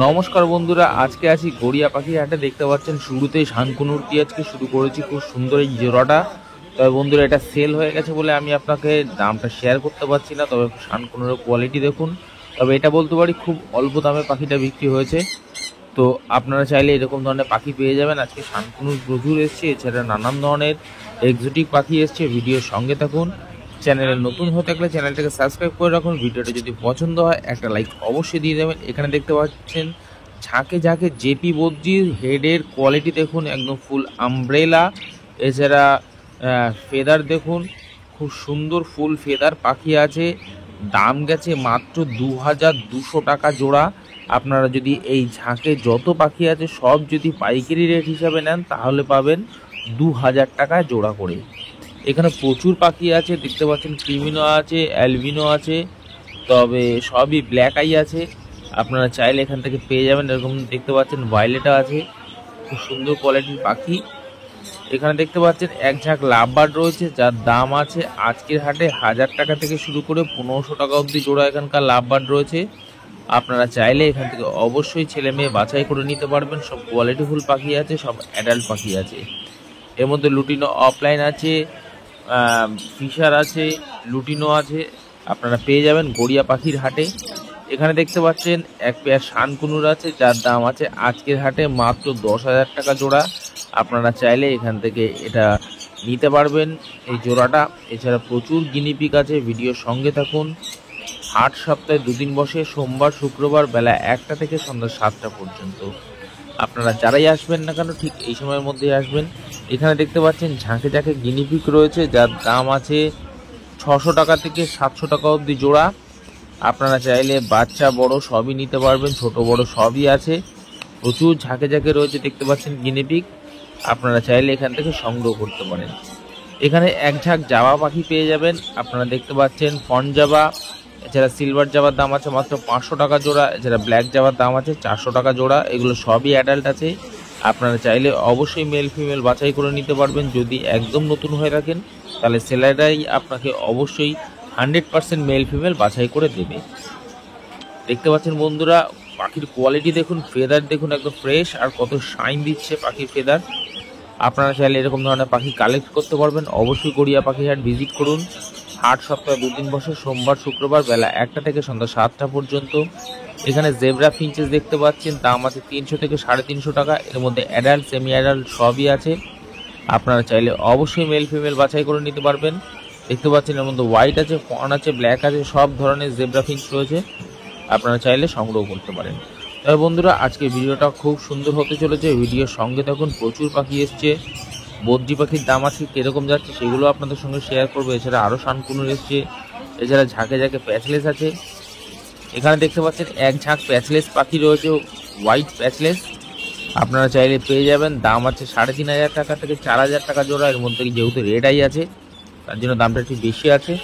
নমস্কার বন্ধুরা, আজকে আছি গড়িয়া পাখির হাটে। দেখতে পাচ্ছেন শুরুতেই শানকুনুর দিয়ে আজকে শুরু করেছি। খুব সুন্দর এই জোড়াটা। তবে বন্ধুরা এটা সেল হয়ে গেছে বলে আমি আপনাকে দামটা শেয়ার করতে পারছি না। তবে শানকুনুরের কোয়ালিটি দেখুন। তবে এটা বলতে পারি খুব অল্প দামে পাখিটা বিক্রি হয়েছে। তো আপনারা চাইলে এরকম ধরনের পাখি পেয়ে যাবেন। আজকে শানকুনুর প্রচুর এসছে, এছাড়া নানান ধরনের এক্সোটিক পাখি এসছে। ভিডিওর সঙ্গে থাকুন। চ্যানেলে নতুন হয়ে থাকলে চ্যানেলটাকে সাবস্ক্রাইব করে রাখুন। ভিডিওটা যদি পছন্দ হয় একটা লাইক অবশ্যই দিয়ে দেবেন। এখানে দেখতে পাচ্ছেন ঝাঁকে ঝাঁকে জেপি বদ্রির হেডের কোয়ালিটি দেখুন, একদম ফুল আমব্রেলা। এছাড়া ফেদার দেখুন, খুব সুন্দর ফুল ফেদার পাখি আছে। দাম গেছে মাত্র 2200 টাকা জোড়া। আপনারা যদি এই ঝাঁকে যত পাখি আছে সব যদি পাইকারি রেট হিসাবে নেন তাহলে পাবেন 2000 টাকা জোড়া করে। এখানে প্রচুর পাখি আছে, দেখতে পাচ্ছেন ক্রিমিনো আছে, অ্যালবিনো আছে, তবে সবই ব্ল্যাক আই আছে। আপনারা চাইলে এখান থেকে পেয়ে যাবেন। এরকম দেখতে পাচ্ছেন ভায়োলেটা আছে, খুব সুন্দর কোয়ালিটির পাখি। এখানে দেখতে পাচ্ছেন এক ঝাঁক লাভবার্ড রয়েছে, যার দাম আছে আজকের হাটে 1000 টাকা থেকে শুরু করে 1500 টাকা অবধি জোড়া এখানকার লাভবার্ড রয়েছে। আপনারা চাইলে এখান থেকে অবশ্যই ছেলে মেয়ে বাছাই করে নিতে পারবেন। সব কোয়ালিটিফুল পাখি আছে, সব অ্যাডাল্ট পাখি আছে। এর মধ্যে লুটিনো অফলাইন আছে, ফিশার আছে, লুটিনো আছে। আপনারা পেয়ে যাবেন গড়িয়া পাখির হাটে। এখানে দেখতে পাচ্ছেন এক পেয়ার শানকুনুর আছে, যার দাম আছে আজকের হাটে মাত্র 10,000 টাকা জোড়া। আপনারা চাইলে এখান থেকে এটা নিতে পারবেন এই জোড়াটা। এছাড়া প্রচুর গিনিপিক আছে, ভিডিওর সঙ্গে থাকুন। হাট সপ্তাহে 2 দিন বসে, সোমবার শুক্রবার বেলা 1টা থেকে সন্ধ্যা 7টা পর্যন্ত। আপনারা যারাই আসবেন না কেন ঠিক এই সময়ের মধ্যেই আসবেন। এখানে দেখতে পাচ্ছেন ঝাঁকে ঝাঁকে গিনিপিক রয়েছে, যার দাম আছে 600 টাকা থেকে 700 টাকা অবধি জোড়া। আপনারা চাইলে বাচ্চা বড় সবই নিতে পারবেন, ছোট বড় সবই আছে। প্রচুর ঝাঁকে ঝাঁকে রয়েছে, দেখতে পাচ্ছেন গিনিপিক। আপনারা চাইলে এখান থেকে সংগ্রহ করতে পারেন। এখানে এক ঝাঁক জাভা পাখি পেয়ে যাবেন। আপনারা দেখতে পাচ্ছেন ফন্ট জাভা, এছাড়া সিলভার জাভার দাম আছে মাত্র 500 টাকা জোড়া। এছাড়া ব্ল্যাক জাভার দাম আছে 400 টাকা জোড়া। এগুলো সবই অ্যাডাল্ট আছে। আপনারা চাইলে অবশ্যই মেল ফিমেল বাছাই করে নিতে পারবেন। যদি একদম নতুন হয়ে থাকেন তাহলে সেলাররাই আপনাকে অবশ্যই 100% মেল ফিমেল বাছাই করে দেবে। দেখতে পাচ্ছেন বন্ধুরা পাখির কোয়ালিটি দেখুন, ফেদার দেখুন, একদম ফ্রেশ আর কত শাইন দিচ্ছে পাখির ফেদার। আপনারা চাইলে এরকম ধরনের পাখি কালেক্ট করতে পারবেন। অবশ্যই গড়িয়া পাখি হাট ভিজিট করুন। হাট সপ্তাহে 2 দিন বসে, সোমবার শুক্রবার বেলা 1টা থেকে সন্ধ্যা 7টা পর্যন্ত। এখানে জেব্রা ফিঞ্চেস দেখতে পাচ্ছেন, দাম আছে 300 থেকে 350 টাকা। এর মধ্যে অ্যাডাল্ট সেমি অ্যাডাল্ট সবই আছে। আপনারা চাইলে অবশ্যই মেল ফিমেল বাছাই করে নিতে পারবেন। দেখতে পাচ্ছেন এর মধ্যে হোয়াইট আছে, ফন আছে, ব্ল্যাক আছে, সব ধরনের জেব্রা ফিঞ্চ রয়েছে। আপনারা চাইলে সংগ্রহ করতে পারেন। তবে বন্ধুরা আজকে ভিডিওটা খুব সুন্দর হতে চলেছে, ভিডিওর সঙ্গে থাকুন। প্রচুর পাখি এসছে, বদ্রি পাখির দাম আছে কীরকম যাচ্ছে সেগুলো আপনাদের সঙ্গে শেয়ার করবো। এছাড়া আরও শানকুনুর এসছে, এছাড়া ঝাঁকে ঝাঁকে প্যাচলেস আছে। এখানে দেখতে পাচ্ছেন এক ঝাঁক প্যাচলেস পাখি রয়েছে, হোয়াইট প্যাচলেস। আপনারা চাইলে পেয়ে যাবেন। দাম আছে 3500 টাকা থেকে 4000 টাকা জোড়া। এর মধ্যে যেহেতু রেড আই আছে তার জন্য দামটা একটু বেশি আছে,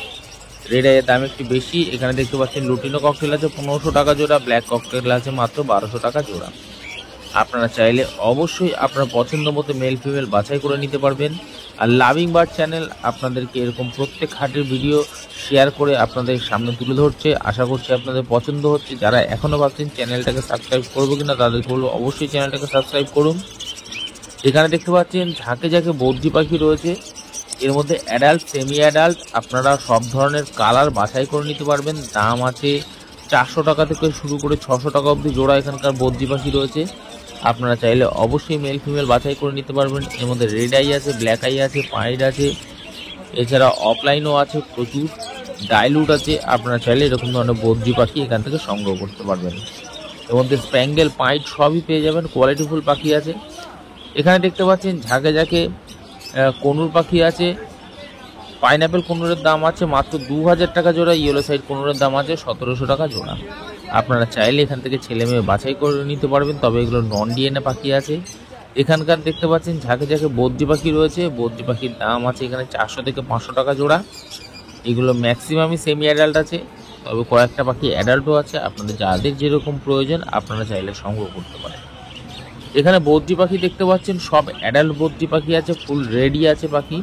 রেড আইয়ের দাম একটু বেশি। এখানে দেখতে পাচ্ছেন লুটিনো ককটেল আছে 1500 টাকা জোড়া, ব্ল্যাক ককটেল আছে মাত্র 1200 টাকা জোড়া। আপনারা চাইলে অবশ্যই আপনার পছন্দ মতো মেল ফিমেল বাছাই করে নিতে পারবেন। আর লাভিং বার্ড চ্যানেল আপনাদেরকে এরকম প্রত্যেক হাটের ভিডিও শেয়ার করে আপনাদের সামনে তুলে ধরছে। আশা করছি আপনাদের পছন্দ হচ্ছে। যারা এখনও ভাবছেন চ্যানেলটাকে সাবস্ক্রাইব করবো কিনা তাদেরকে বলবো অবশ্যই চ্যানেলটাকে সাবস্ক্রাইব করুন। এখানে দেখতে পাচ্ছেন ঝাঁকে ঝাঁকে বদ্রি পাখি রয়েছে, এর মধ্যে অ্যাডাল্ট সেমি অ্যাডাল্ট। আপনারা সব ধরনের কালার বাছাই করে নিতে পারবেন। দাম আছে 400 টাকা থেকে শুরু করে 600 টাকা অবধি জোড়া এখানকার বদ্রি পাখি রয়েছে। আপনারা চাইলে অবশ্যই মেল ফিমেল বাছাই করে নিতে পারবেন। এর মধ্যে রেড আই আছে, ব্ল্যাক আই আছে, পাইড আছে, এছাড়া অফলাইনও আছে, প্রচুর ডাইলুট আছে। আপনারা চাইলে এরকম ধরনের বদ্রি পাখি এখান থেকে সংগ্রহ করতে পারবেন। এর মধ্যে স্প্যাঙ্গেল পাইড সবই পেয়ে যাবেন, কোয়ালিটিফুল পাখি আছে। এখানে দেখতে পাচ্ছেন ঝাঁকে ঝাঁকে কনুর পাখি আছে। পাইনাপেল কনুরের দাম আছে মাত্র 2000 টাকা জোড়া। ইয়েলো সাইড কনুরের দাম আছে 1700 টাকা জোড়া। আপনারা চাইলে এখান থেকে ছেলে মেয়ে বাছাই করে নিতে পারবেন। তবে এগুলো নন ডিএনএ পাখি আছে। এখানকার দেখতে পাচ্ছেন ঝাঁকে ঝাঁকে বদ্রি পাখি রয়েছে, বদ্রি পাখির দাম আছে এখানে 400 থেকে 500 টাকা জোড়া। এগুলো ম্যাক্সিমামই সেমি অ্যাডাল্ট আছে, তবে কয়েকটা পাখি অ্যাডাল্টও আছে। আপনাদের যাদের যেরকম প্রয়োজন আপনারা চাইলে সংগ্রহ করতে পারেন। এখানে বদ্রি পাখি দেখতে পাচ্ছেন, সব অ্যাডাল্ট বদ্রি পাখি আছে, ফুল রেডি আছে পাখি।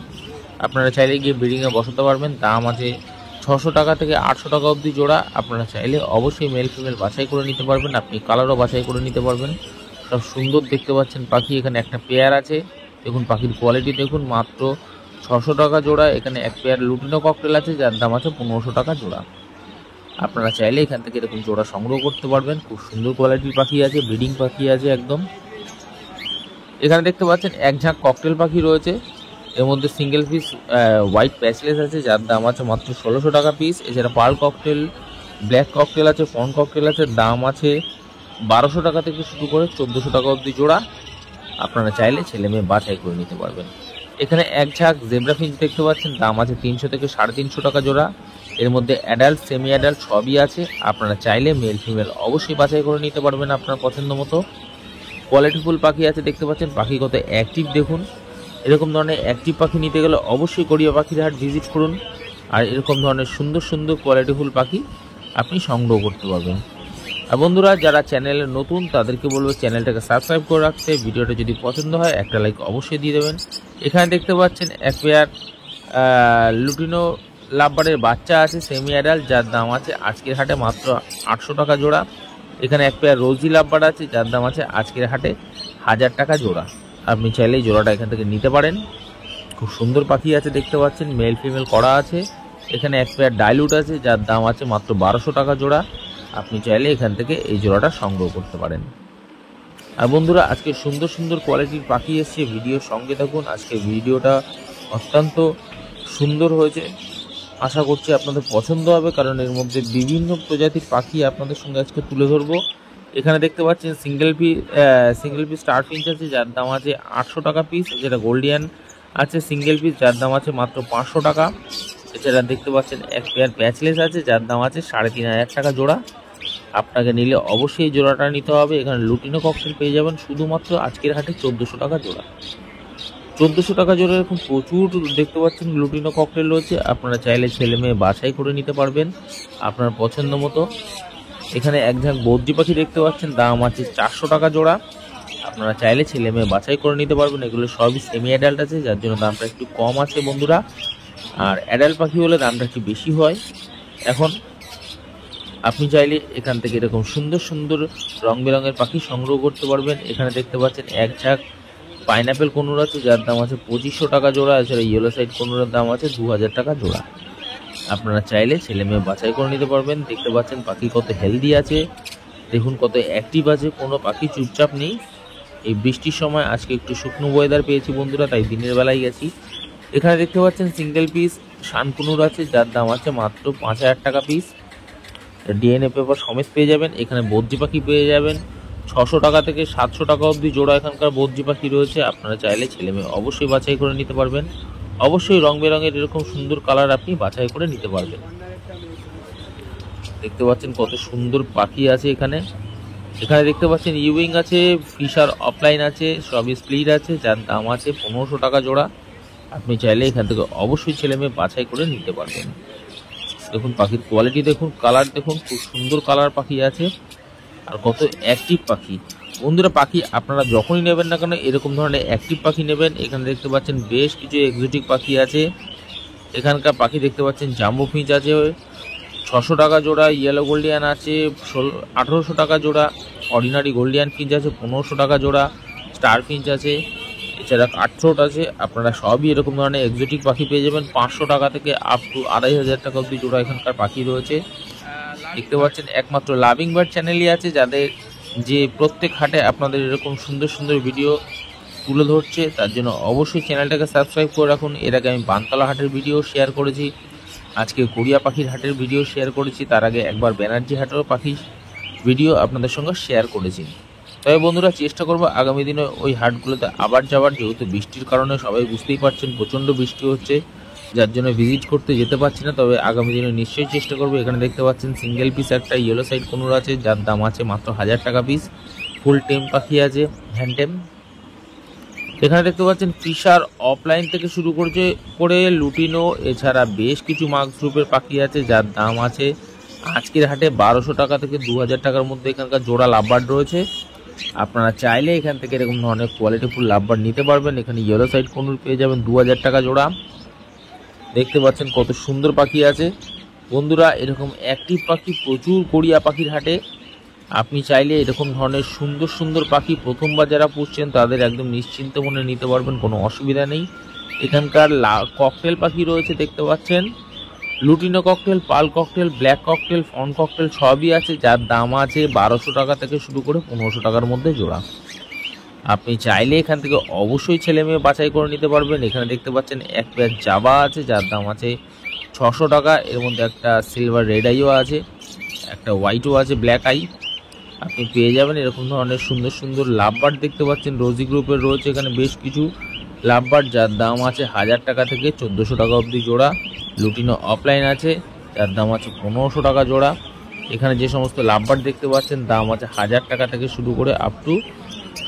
আপনারা চাইলে গিয়ে ব্রিডিংয়ে বসাতে পারবেন। দাম আছে 600 টাকা থেকে 800 টাকা অবধি জোড়া। আপনারা চাইলে অবশ্যই মেল ফিমেল বাছাই করে নিতে পারবেন, আপনি কালারও বাছাই করে নিতে পারবেন। সব সুন্দর দেখতে পাচ্ছেন পাখি। এখানে একটা পেয়ার আছে, দেখুন পাখির কোয়ালিটি দেখুন, মাত্র 600 টাকা জোড়া। এখানে এক পেয়ার লুটিনো ককটেল আছে যার দাম আছে 1500 টাকা জোড়া। আপনারা চাইলে এখান থেকে এরকম জোড়া সংগ্রহ করতে পারবেন। খুব সুন্দর কোয়ালিটির পাখি আছে, ব্রিডিং পাখি আছে একদম। এখানে দেখতে পাচ্ছেন এক ঝাঁক ককটেল পাখি রয়েছে, এর মধ্যে সিঙ্গেল পিস হোয়াইট প্যাচলেস আছে যার দাম আছে মাত্র 1600 টাকা পিস। এছাড়া পার্ল ককটেল, ব্ল্যাক ককটেল আছে, ফন ককটেল আছে, দাম আছে 1200 টাকা থেকে শুরু করে 1400 টাকা অবধি জোড়া। আপনারা চাইলে ছেলে মেয়ে বাছাই করে নিতে পারবেন। এখানে এক ঝাঁক জেব্রা ফিঞ্চ দেখতে পাচ্ছেন, দাম আছে 300 থেকে 350 টাকা জোড়া। এর মধ্যে অ্যাডাল্ট সেমি অ্যাডাল্ট সবই আছে। আপনারা চাইলে মেল ফিমেল অবশ্যই বাছাই করে নিতে পারবেন আপনার পছন্দ মতো। কোয়ালিটিফুল পাখি আছে দেখতে পাচ্ছেন, পাখি কত অ্যাক্টিভ দেখুন। এরকম ধরনের অ্যাক্টিভ পাখি নিতে গেলে অবশ্যই গড়িয়া পাখির হাট ভিজিট করুন, আর এরকম ধরনের সুন্দর সুন্দর কোয়ালিটিফুল পাখি আপনি সংগ্রহ করতে পারবেন। আর বন্ধুরা যারা চ্যানেলে নতুন তাদেরকে বলবো চ্যানেলটাকে সাবস্ক্রাইব করে রাখতে, ভিডিওটা যদি পছন্দ হয় একটা লাইক অবশ্যই দিয়ে দেবেন। এখানে দেখতে পাচ্ছেন এক পেয়ার লুটিনো লাভবারের বাচ্চা আছে সেমি অ্যাডাল্ট, যার দাম আছে আজকের হাটে মাত্র 800 টাকা জোড়া। এখানে এক পেয়ার রোজি লাভবার আছে যার দাম আছে আজকের হাটে 1000 টাকা জোড়া। আপনি চাইলেই জোড়াটা এখান থেকে নিতে পারেন। খুব সুন্দর পাখি আছে দেখতে পাচ্ছেন, মেল ফিমেল করা আছে। এখানে এক পেয়ার ডাইলুট আছে যার দাম আছে মাত্র 1200 টাকা জোড়া। আপনি চাইলে এখান থেকে এই জোড়াটা সংগ্রহ করতে পারেন। আর বন্ধুরা আজকে সুন্দর সুন্দর কোয়ালিটির পাখি এসছে, ভিডিওর সঙ্গে থাকুন। আজকে ভিডিওটা অত্যন্ত সুন্দর হয়েছে, আশা করছি আপনাদের পছন্দ হবে, কারণ এর মধ্যে বিভিন্ন প্রজাতির পাখি আপনাদের সঙ্গে আজকে তুলে ধরবো। এখানে দেখতে পাচ্ছেন সিঙ্গেল পিস স্টার ফিঞ্চ আছে যার দাম আছে 800 টাকা পিস। যেটা গোল্ডিয়ান আছে সিঙ্গেল পিস যার দাম আছে মাত্র 500 টাকা। এছাড়া দেখতে পাচ্ছেন এক পেয়ার প্যাচলেস আছে যার দাম আছে 3500 টাকা জোড়া। আপনাকে নিলে অবশ্যই এই জোড়াটা নিতে হবে। এখানে লুটিনো ককটেল পেয়ে যাবেন শুধুমাত্র আজকের হাটে 1400 টাকা জোড়া। 1400 টাকা জোড়া এরকম প্রচুর দেখতে পাচ্ছেন লুটিনো ককটেল রয়েছে। আপনারা চাইলে ছেলে মেয়ে বাছাই করে নিতে পারবেন আপনার পছন্দ মতো। এখানে এক ঝাঁক বদ্রি পাখি দেখতে পাচ্ছেন, দাম আছে 400 টাকা জোড়া। আপনারা চাইলে ছেলে মেয়ে বাছাই করে নিতে পারবেন। এগুলো সবই সেমি অ্যাডাল্ট আছে যার জন্য দামটা একটু কম আছে বন্ধুরা, আর অ্যাডাল্ট পাখি হলে দামটা একটু বেশি হয়। এখন আপনি চাইলে এখান থেকে এরকম সুন্দর সুন্দর রং বেরঙের পাখি সংগ্রহ করতে পারবেন। এখানে দেখতে পাচ্ছেন এক ঝাঁক পাইনাপেল কনুর আছে যার দাম আছে 2500 টাকা জোড়া। এছাড়া ইয়েলো সাইড কনুরের দাম আছে 2000 টাকা জোড়া। আপনারা চাইলে ছেলে মেয়ে বাছাই করে নিতে পারবেন। দেখতে পাচ্ছেন পাখি কত হেলদি আছে, দেখুন কত অ্যাক্টিভ আছে, কোনো পাখি চুপচাপ নেই। এই বৃষ্টির সময় আজকে একটু শুকনো ওয়েদার পেয়েছি বন্ধুরা, তাই দিনের বেলায় গেছি। এখানে দেখতে পাচ্ছেন সিঙ্গেল পিস শানকুনুর আছে যার দাম আছে মাত্র 5000 টাকা পিস। ডিএনএ পেপার সমেত পেয়ে যাবেন। এখানে বদ্রি পাখি পেয়ে যাবেন 600 টাকা থেকে 700 টাকা অবধি জোড়া এখানকার বদ্রি পাখি রয়েছে। আপনারা চাইলে ছেলে মেয়ে অবশ্যই বাছাই করে নিতে পারবেন। অবশ্যই রং বেরঙের এরকম সুন্দর কালার আপনি বাছাই করে নিতে পারবেন। দেখতে পাচ্ছেন কত সুন্দর পাখি আছে এখানে। এখানে দেখতে পাচ্ছেন ইউইং আছে, ফিশার অফলাইন আছে, সবই স্প্লিট আছে যার দাম আছে 1500 টাকা জোড়া। আপনি চাইলে এখান থেকে অবশ্যই ছেলে মেয়ে বাছাই করে নিতে পারবেন। দেখুন পাখির কোয়ালিটি দেখুন, কালার দেখুন, খুব সুন্দর কালার পাখি আছে আর কত অ্যাক্টিভ পাখি। বন্ধুরা পাখি আপনারা যখনই নেবেন না কেন এরকম ধরনের অ্যাক্টিভ পাখি নেবেন। এখানে দেখতে পাচ্ছেন বেশ কিছু এক্সোটিক পাখি আছে। এখানকার পাখি দেখতে পাচ্ছেন জাম্বো ফিঞ্চ আছে 600 টাকা জোড়া, ইয়েলো গোল্ডিয়ান আছে 1800 টাকা জোড়া, অর্ডিনারি গোল্ডিয়ান ফিঞ্চ আছে 1500 টাকা জোড়া, স্টার ফিঞ্চ আছে, এছাড়া কাঠঠোঁট আছে। আপনারা সবই এরকম ধরনের এক্সোটিক পাখি পেয়ে যাবেন 500 টাকা থেকে আপ টু 2500 টাকা অবধি জোড়া এখানকার পাখি রয়েছে। দেখতে পাচ্ছেন একমাত্র লাভিং বার্ড চ্যানেলই আছে যাদের যে প্রত্যেক হাটে আপনাদের এরকম সুন্দর সুন্দর ভিডিও তুলে ধরছে, তার জন্য অবশ্যই চ্যানেলটাকে সাবস্ক্রাইব করে রাখুন। এর আগে আমি বানতলা হাটের ভিডিও শেয়ার করেছি, আজকে গড়িয়া পাখির হাটের ভিডিও শেয়ার করেছি, তার আগে একবার ব্যানার্জি হাটের পাখির ভিডিও আপনাদের সঙ্গে শেয়ার করেছি। তবে বন্ধুরা চেষ্টা করবো আগামী দিনে ওই হাটগুলোতে আবার যাওয়ার, যেহেতু বৃষ্টির কারণে সবাই বুঝতেই পারছেন প্রচণ্ড বৃষ্টি হচ্ছে, যার জন্য ভিজিট করতে যেতে পারছি না। তবে আগামী দিনে নিশ্চয়ই চেষ্টা করবো। এখানে দেখতে পাচ্ছেন সিঙ্গেল পিস একটা ইয়েলো সাইড কোনুর আছে যার দাম আছে মাত্র 1000 টাকা পিস। ফুল টেম পাখি আছে, হ্যান্ড টেম। এখানে দেখতে পাচ্ছেন ফিশার অফলাইন থেকে শুরু করে লুটিনো, এছাড়া বেশ কিছু মার্কস গ্রুপের পাখি আছে যার দাম আছে আজকের হাটে 1200 টাকা থেকে 2000 টাকার মধ্যে এখানকার জোড়া লাভবার্ড রয়েছে। আপনারা চাইলে এখান থেকে এরকম ধরনের কোয়ালিটিফুল লাভবার্ড নিতে পারবেন। এখানে ইয়েলো সাইড কোনুর পেয়ে যাবেন 2000 টাকা জোড়া। দেখতে পাচ্ছেন কত সুন্দর পাখি আছে। বন্ধুরা এরকম অ্যাক্টিভ পাখি প্রচুর গড়িয়া পাখির হাটে। আপনি চাইলে এরকম ধরনের সুন্দর সুন্দর পাখি প্রথমবার যারা পুষছেন তাদের একদম নিশ্চিন্ত মনে নিতে পারবেন, কোনো অসুবিধা নেই। এখানকার ককটেল পাখি রয়েছে দেখতে পাচ্ছেন, lutino cockatiel, pearl cockatiel, black cockatiel, fawn cockatiel সবই আছে, যার দাম আছে 1200 টাকা থেকে শুরু করে 1500 টাকার মধ্যে জোড়া। আপনি চাইলে এখান থেকে অবশ্যই ছেলে মেয়ে বাছাই করে নিতে পারবেন। এখানে দেখতে পাচ্ছেন এক পেয়ার জাবা আছে যার দাম আছে 600 টাকা। এর মধ্যে একটা সিলভার রেড আইও আছে, একটা হোয়াইটও আছে ব্ল্যাক আই। আপনি পেয়ে যাবেন এরকম ধরনের সুন্দর সুন্দর লাভবার্ড দেখতে পাচ্ছেন, রোজি গ্রুপের রয়েছে এখানে বেশ কিছু লাভবার্ড যার দাম আছে 1000 টাকা থেকে 1400 টাকা অবধি জোড়া। লুটিনো অফলাইন আছে যার দাম আছে 1500 টাকা জোড়া। এখানে যে সমস্ত লাভবার্ড দেখতে পাচ্ছেন দাম আছে 1000 টাকা থেকে শুরু করে আপ টু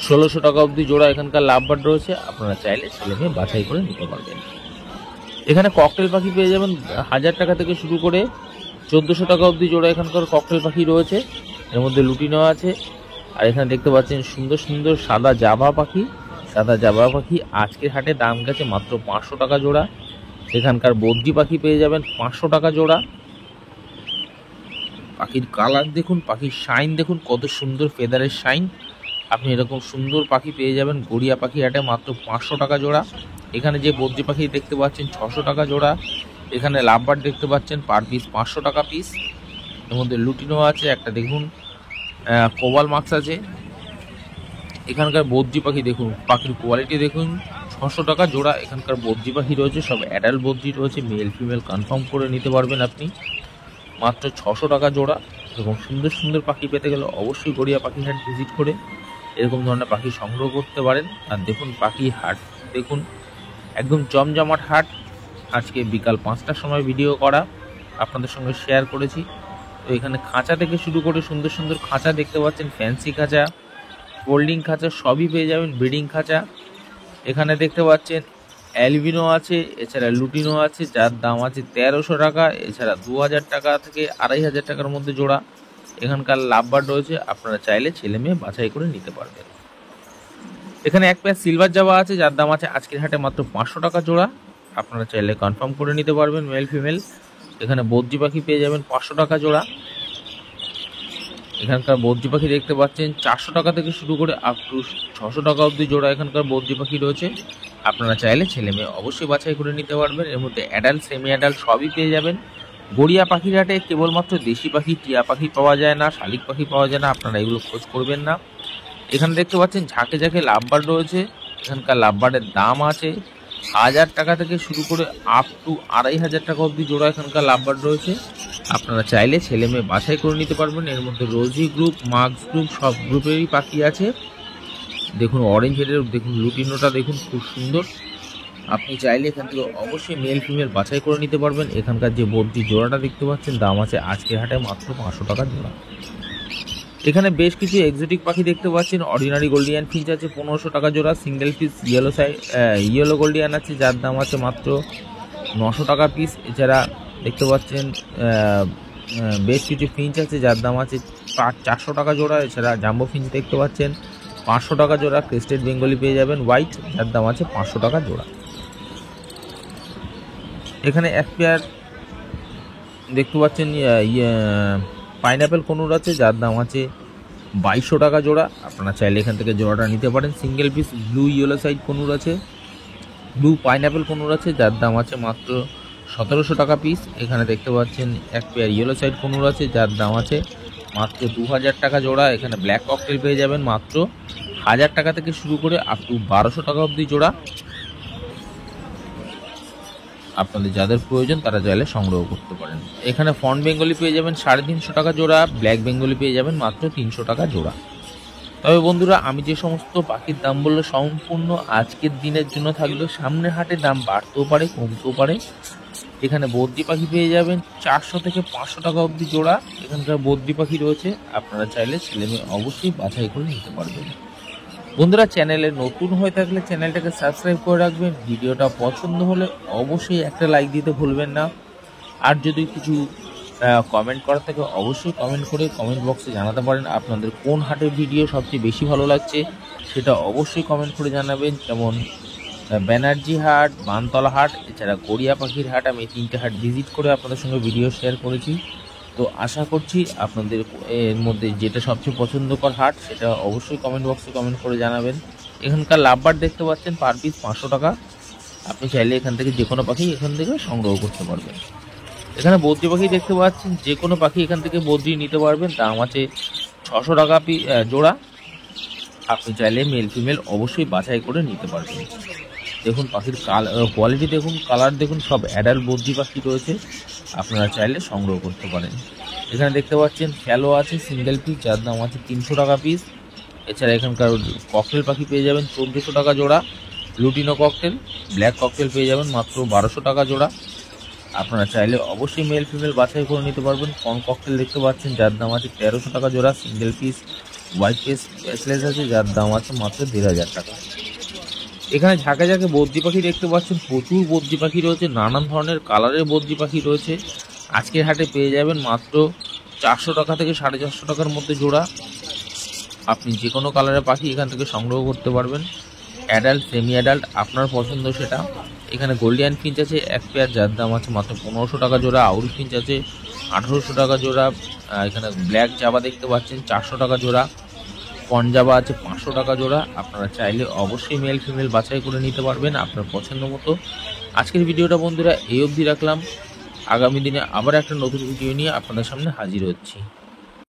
1600 টাকা অবধি জোড়া এখানকার লাভবার্ড রয়েছে। আপনারা চাইলে ছেলে মেয়ে বাছাই করে নিতে পারবেন। এখানে ককটেল পাখি পেয়ে যাবেন 1000 টাকা থেকে শুরু করে 1400 টাকা অবধি জোড়া এখানকার ককটেল পাখি রয়েছে। এর মধ্যে লুটিনো আছে। আর এখানে দেখতে পাচ্ছেন সুন্দর সুন্দর সাদা জাভা পাখি। সাদা জাভা পাখি আজকের হাটে দাম গেছে মাত্র 500 টাকা জোড়া। এখানকার বদ্রি পাখি পেয়ে যাবেন 500 টাকা জোড়া। পাখির কালার দেখুন, পাখির শাইন দেখুন, কত সুন্দর ফেদারের শাইন। আপনি এরকম সুন্দর পাখি পেয়ে যাবেন গড়িয়া পাখি হাটে মাত্র 500 টাকা জোড়া। এখানে যে বদ্রি পাখি দেখতে পাচ্ছেন 600 টাকা জোড়া। এখানে লাভবার্ড দেখতে পাচ্ছেন পার পিস 500 টাকা পিস। এর মধ্যে লুটিনো আছে একটা, দেখুন কোবাল মাক্স আছে। এখানকার বদ্রি পাখি দেখুন, পাখির কোয়ালিটি দেখুন, 600 টাকা জোড়া। এখানকার বদ্রি পাখি রয়েছে সব অ্যাডাল্ট বদ্রি রয়েছে, মেল ফিমেল কনফার্ম করে নিতে পারবেন আপনি মাত্র 600 টাকা জোড়া। এবং সুন্দর সুন্দর পাখি পেতে গেলে অবশ্যই গড়িয়া পাখি হাট ভিজিট করে এরকম ধরনের পাখি সংগ্রহ করতে পারেন। আর দেখুন পাখি হাট দেখুন, একদম জমজমাট হাট। আজকে বিকাল 5টার সময় ভিডিও করা, আপনাদের সঙ্গে শেয়ার করেছি। তো এখানে খাঁচা থেকে শুরু করে সুন্দর সুন্দর খাঁচা দেখতে পাচ্ছেন, ফ্যান্সি খাঁচা, ফোল্ডিং খাঁচা সবই পেয়ে যাবেন, ব্রিডিং খাঁচা। এখানে দেখতে পাচ্ছেন অ্যালবিনো আছে, এছাড়া লুটিনো আছে যার দাম আছে 1300 টাকা। এছাড়া 2000 টাকা থেকে 2500 টাকার মধ্যে জোড়া এখানকার লাভবার্ড রয়েছে। আপনারা চাইলে ছেলে মেয়ে বাছাই করে নিতে পারবেন। এখানে এক পেয়ার সিলভার জাভা আছে যার দাম আছে আজকের হাটে মাত্র 500 টাকা জোড়া। আপনারা চাইলে কনফার্ম করে নিতে পারবেন মেল ফিমেল। এখানে বদ্রি পাখি পেয়ে যাবেন 500 টাকা জোড়া। এখানকার বদ্রি পাখি দেখতে পাচ্ছেন 400 টাকা থেকে শুরু করে আপ টু 600 টাকা অবধি জোড়া এখানকার বদ্রি পাখি রয়েছে। আপনারা চাইলে ছেলে মেয়ে অবশ্যই বাছাই করে নিতে পারবেন। এর মধ্যে অ্যাডাল্ট, সেমি অ্যাডাল্ট সবই পেয়ে যাবেন। গড়িয়া পাখির হাটে কেবলমাত্র দেশি পাখি, টিয়া পাখি পাওয়া যায় না, শালিক পাখি পাওয়া যায় না, আপনারা এগুলো খোঁজ করবেন না। এখানে দেখতে পাচ্ছেন ঝাঁকে ঝাঁকে লাভবার্ড রয়েছে। এখানকার লাভবার্ডের দাম আছে 1000 টাকা থেকে শুরু করে আপ টু 2500 টাকা অবধি জোড়া এখানকার লাভবার্ড রয়েছে। আপনারা চাইলে ছেলে মেয়ে বাছাই করে নিতে পারবেন। এর মধ্যে রোজি গ্রুপ, মার্কস গ্রুপ সব গ্রুপেরই পাখি আছে। দেখুন অরেঞ্জ হেডের দেখুন লুটিনোটা দেখুন খুব সুন্দর। আপনি চাইলে এখান থেকে অবশ্যই মেল ফিমেল বাছাই করে নিতে পারবেন। এখানকার যে বদ্রি জোড়াটা দেখতে পাচ্ছেন দাম আছে আজকের হাটে মাত্র 500 টাকা জোড়া। এখানে বেশ কিছু এক্সোটিক পাখি দেখতে পাচ্ছেন। অর্ডিনারি গোল্ডিয়ান ফিঞ্চ আছে 1500 টাকা জোড়া। সিঙ্গেল পিস ইয়েলো গোল্ডিয়ান আছে যার দাম আছে মাত্র 900 টাকা পিস। এছাড়া দেখতে পাচ্ছেন বেশ কিছু ফিঞ্চ আছে যার দাম আছে 400 টাকা জোড়া। এছাড়া জাম্বো ফিঞ্চ দেখতে পাচ্ছেন 500 টাকা জোড়া। ক্রেস্টেড বেঙ্গলি পেয়ে যাবেন হোয়াইট যার দাম আছে 500 টাকা জোড়া। এখানে এক পেয়ার দেখতে পাচ্ছেন পাইনাপেল কনুর আছে যার দাম আছে 2200 টাকা জোড়া। আপনারা চাইলে এখান থেকে জোড়াটা নিতে পারেন। Single piece blue yellow side conure আছে, ব্লু পাইনাপেল কনুর আছে যার দাম আছে মাত্র 1700 টাকা পিস। এখানে দেখতে পাচ্ছেন এক পেয়ার ইয়েলো সাইড কনুর আছে যার দাম আছে মাত্র 2000 টাকা জোড়া। এখানে ব্ল্যাক ককটেল পেয়ে যাবেন মাত্র 1000 টাকা থেকে শুরু করে আপ টু 1200 টাকা অবধি জোড়া। আপনাদের যাদের প্রয়োজন তারা চাইলে সংগ্রহ করতে পারেন। এখানে ফন বেঙ্গলি পেয়ে যাবেন 350 টাকা জোড়া, ব্ল্যাক বেঙ্গলি পেয়ে যাবেন মাত্র 300 টাকা জোড়া। তবে বন্ধুরা আমি যে সমস্ত পাখির দাম বললো সম্পূর্ণ আজকের দিনের জন্য থাকলেও সামনের হাটে দাম বাড়তেও পারে কমতেও পারে। এখানে বদ্রি পাখি পেয়ে যাবেন 400 থেকে 500 টাকা অবধি জোড়া এখানকার বদ্রি পাখি রয়েছে। আপনারা চাইলে ছেলেমেয়ে অবশ্যই বাছাই করে নিতে পারবেন। বন্ধুরা চ্যানেলে নতুন হয়ে থাকলে চ্যানেলটাকে সাবস্ক্রাইব করে রাখবেন। ভিডিওটা পছন্দ হলে অবশ্যই একটা লাইক দিতে ভুলবেন না। আর যদি কিছু কমেন্ট করা থাকে অবশ্যই কমেন্ট করে কমেন্ট বক্সে জানাতে পারেন। আপনাদের কোন হাটের ভিডিও সবচেয়ে বেশি ভালো লাগছে সেটা অবশ্যই কমেন্ট করে জানাবেন। যেমন ব্যানার্জি হাট, বানতলা হাট, এছাড়া গড়িয়া পাখির হাট, আমি 3টে হাট ভিজিট করে আপনাদের সঙ্গে ভিডিও শেয়ার করেছি। তো আশা করছি আপনাদের এর মধ্যে যেটা সবচেয়ে পছন্দকর হাট সেটা অবশ্যই কমেন্ট বক্সে কমেন্ট করে জানাবেন। এখানকার লাভবার দেখতে পাচ্ছেন পার পিস 500 টাকা। আপনি চাইলে এখান থেকে যে কোনো পাখি এখান থেকে সংগ্রহ করতে পারবেন। এখানে বদ্রি পাখি দেখতে পাচ্ছেন, যে কোনো পাখি এখান থেকে বদ্রি নিতে পারবেন। দাম আছে 600 টাকা জোড়া। আপনি চাইলে মেল ফিমেল অবশ্যই বাছাই করে নিতে পারবেন। দেখুন পাখির কোয়ালিটি দেখুন, কালার দেখুন, সব অ্যাডাল্ট বদ্রি পাখি রয়েছে, আপনারা চাইলে সংগ্রহ করতে পারেন। এখানে দেখতে পাচ্ছেন ফ্যালো আছে সিঙ্গেল পিস, যার দাম আছে 300 টাকা পিস। এছাড়া এখানকার ককটেল পাখি পেয়ে যাবেন 1400 টাকা জোড়া। লুটিনো ককটেল, ব্ল্যাক ককটেল পেয়ে যাবেন মাত্র 1200 টাকা জোড়া। আপনারা চাইলে অবশ্যই মেল ফিমেল বাছাই করে নিতে পারবেন। কন ককটেল দেখতে পাচ্ছেন, যার দাম আছে 1300 টাকা জোড়া। Single piece white face specialise আছে, যার দাম আছে মাত্র 1500 টাকা। এখানে ঝাঁকে ঝাঁকে বদ্রি পাখি দেখতে পাচ্ছেন, প্রচুর বদ্রি পাখি রয়েছে, নানান ধরনের কালারের বদ্রি পাখি রয়েছে। আজকের হাটে পেয়ে যাবেন মাত্র 400 টাকা থেকে 450 টাকার মধ্যে জোড়া। আপনি যে কোনো কালারের পাখি এখান থেকে সংগ্রহ করতে পারবেন, অ্যাডাল্ট সেমি অ্যাডাল্ট আপনার পছন্দ সেটা। এখানে গোল্ডিয়ান ফিঞ্চ আছে এক পেয়ার, যার দাম আছে মাত্র 1500 টাকা জোড়া। আউরি ফিঞ্চ আছে 1800 টাকা জোড়া। এখানে ব্ল্যাক জাবা দেখতে পাচ্ছেন 400 টাকা জোড়া। পঞ্জাবা আছে 500 টাকা জোড়া। আপনারা চাইলে অবশ্যই মেল ফিমেল বাছাই করে নিতে পারবেন আপনার পছন্দ মতো। আজকের ভিডিওটা বন্ধুরা এই অবধি রাখলাম। আগামী দিনে আবার একটা নতুন ভিডিও নিয়ে আপনাদের সামনে হাজির হচ্ছি।